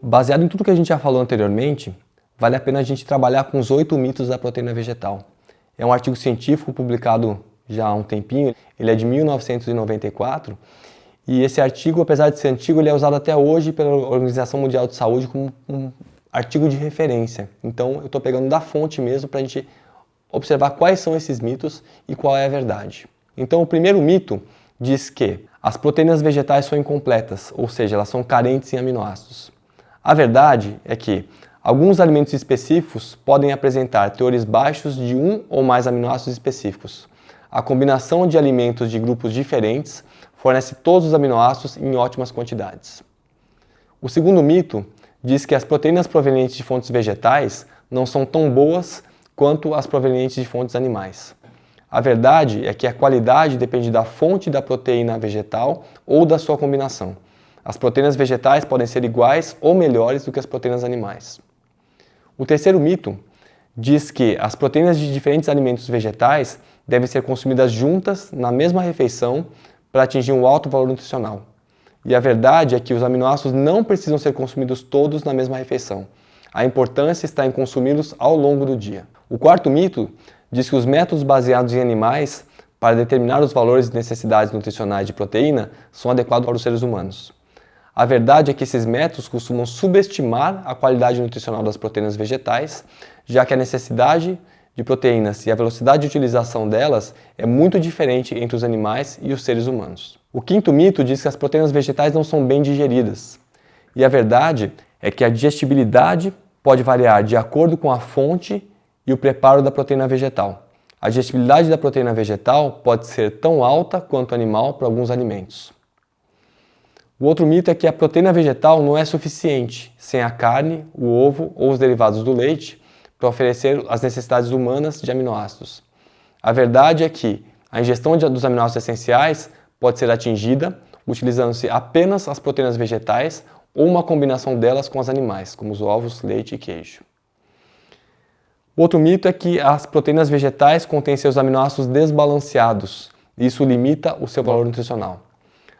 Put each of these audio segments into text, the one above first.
Baseado em tudo que a gente já falou anteriormente, vale a pena a gente trabalhar com os 8 mitos da proteína vegetal. É um artigo científico publicado já há um tempinho, ele é de 1994, e esse artigo, apesar de ser antigo, ele é usado até hoje pela Organização Mundial de Saúde como um artigo de referência. Então eu estou pegando da fonte mesmo para a gente observar quais são esses mitos e qual é a verdade. Então o primeiro mito diz que as proteínas vegetais são incompletas, ou seja, elas são carentes em aminoácidos. A verdade é que alguns alimentos específicos podem apresentar teores baixos de um ou mais aminoácidos específicos. A combinação de alimentos de grupos diferentes fornece todos os aminoácidos em ótimas quantidades. O segundo mito diz que as proteínas provenientes de fontes vegetais não são tão boas quanto as provenientes de fontes animais. A verdade é que a qualidade depende da fonte da proteína vegetal ou da sua combinação. As proteínas vegetais podem ser iguais ou melhores do que as proteínas animais. O terceiro mito diz que as proteínas de diferentes alimentos vegetais devem ser consumidas juntas na mesma refeição para atingir um alto valor nutricional. E a verdade é que os aminoácidos não precisam ser consumidos todos na mesma refeição. A importância está em consumi-los ao longo do dia. O quarto mito diz que os métodos baseados em animais para determinar os valores e necessidades nutricionais de proteína são adequados para os seres humanos. A verdade é que esses métodos costumam subestimar a qualidade nutricional das proteínas vegetais, já que a necessidade de proteínas e a velocidade de utilização delas é muito diferente entre os animais e os seres humanos. O quinto mito diz que as proteínas vegetais não são bem digeridas. E a verdade é que a digestibilidade pode variar de acordo com a fonte e o preparo da proteína vegetal. A digestibilidade da proteína vegetal pode ser tão alta quanto animal para alguns alimentos. O outro mito é que a proteína vegetal não é suficiente sem a carne, o ovo ou os derivados do leite para oferecer as necessidades humanas de aminoácidos. A verdade é que a ingestão dos aminoácidos essenciais pode ser atingida utilizando-se apenas as proteínas vegetais ou uma combinação delas com as animais, como os ovos, leite e queijo. O outro mito é que as proteínas vegetais contêm seus aminoácidos desbalanceados e isso limita o seu valor nutricional.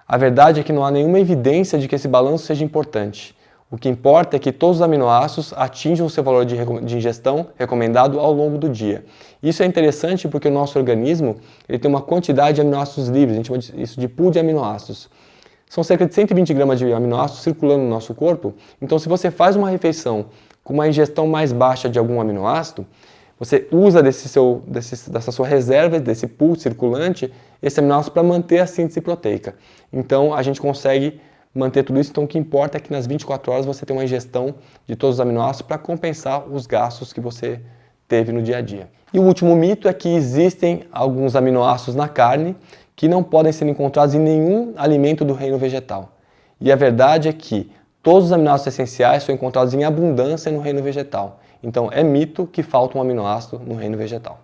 A verdade é que não há nenhuma evidência de que esse balanço seja importante. O que importa é que todos os aminoácidos atinjam o seu valor de ingestão recomendado ao longo do dia. Isso é interessante porque o nosso organismo ele tem uma quantidade de aminoácidos livres, a gente chama isso de pool de aminoácidos. São cerca de 120 gramas de aminoácidos circulando no nosso corpo, então se você faz uma refeição com uma ingestão mais baixa de algum aminoácido, você usa dessa sua reserva, desse pool circulante, esse aminoácido para manter a síntese proteica. Então a gente consegue manter tudo isso, então o que importa é que nas 24 horas você tem uma ingestão de todos os aminoácidos para compensar os gastos que você teve no dia a dia. E o último mito é que existem alguns aminoácidos na carne que não podem ser encontrados em nenhum alimento do reino vegetal. E a verdade é que todos os aminoácidos essenciais são encontrados em abundância no reino vegetal. Então é mito que falta um aminoácido no reino vegetal.